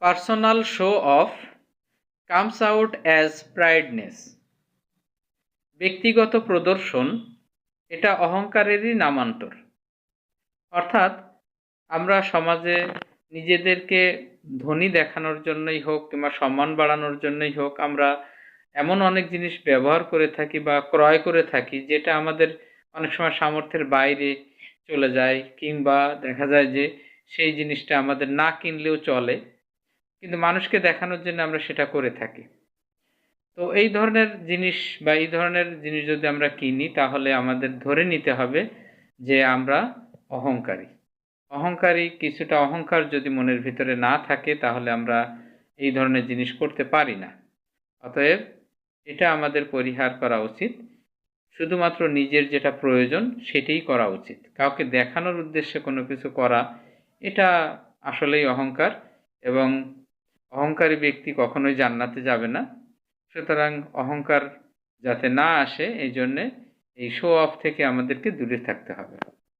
Personal show off comes out as prideness. ব্যক্তিগত প্রদর্শন এটা অহংকারেরই নামান্তর। অর্থাৎ আমরা সমাজে নিজেদেরকে ধনী দেখানোর জন্যই হোক কিংবা সম্মান বাড়ানোর জন্যই হোক, আমরা এমন অনেক জিনিস ব্যবহার করে থাকি বা ক্রয় করে থাকি যেটা আমাদের অনেক সময় সামর্থ্যের বাইরে চলে যায়, কিংবা দেখা যায় যে সেই জিনিসটা আমাদের না কিনলেও চলে, কিন্তু মানুষকে দেখানোর জন্য আমরা সেটা করে থাকি। তো এই ধরনের জিনিস বা এই ধরনের জিনিস যদি আমরা কিনি তাহলে আমাদের ধরে নিতে হবে যে আমরা অহংকারী। কিছুটা অহংকার যদি মনের ভিতরে না থাকে তাহলে আমরা এই ধরনের জিনিস করতে পারি না। অতএব এটা আমাদের পরিহার করা উচিত। শুধুমাত্র নিজের যেটা প্রয়োজন সেটাই করা উচিত। কাউকে দেখানোর উদ্দেশ্যে কোনো কিছু করা এটা আসলেই অহংকার, এবং অহংকারী ব্যক্তি কখনোই জান্নাতে যাবে না। সুতরাং অহংকার যাতে না আসে এই জন্যে এই শো অফ থেকে আমাদেরকে দূরে থাকতে হবে।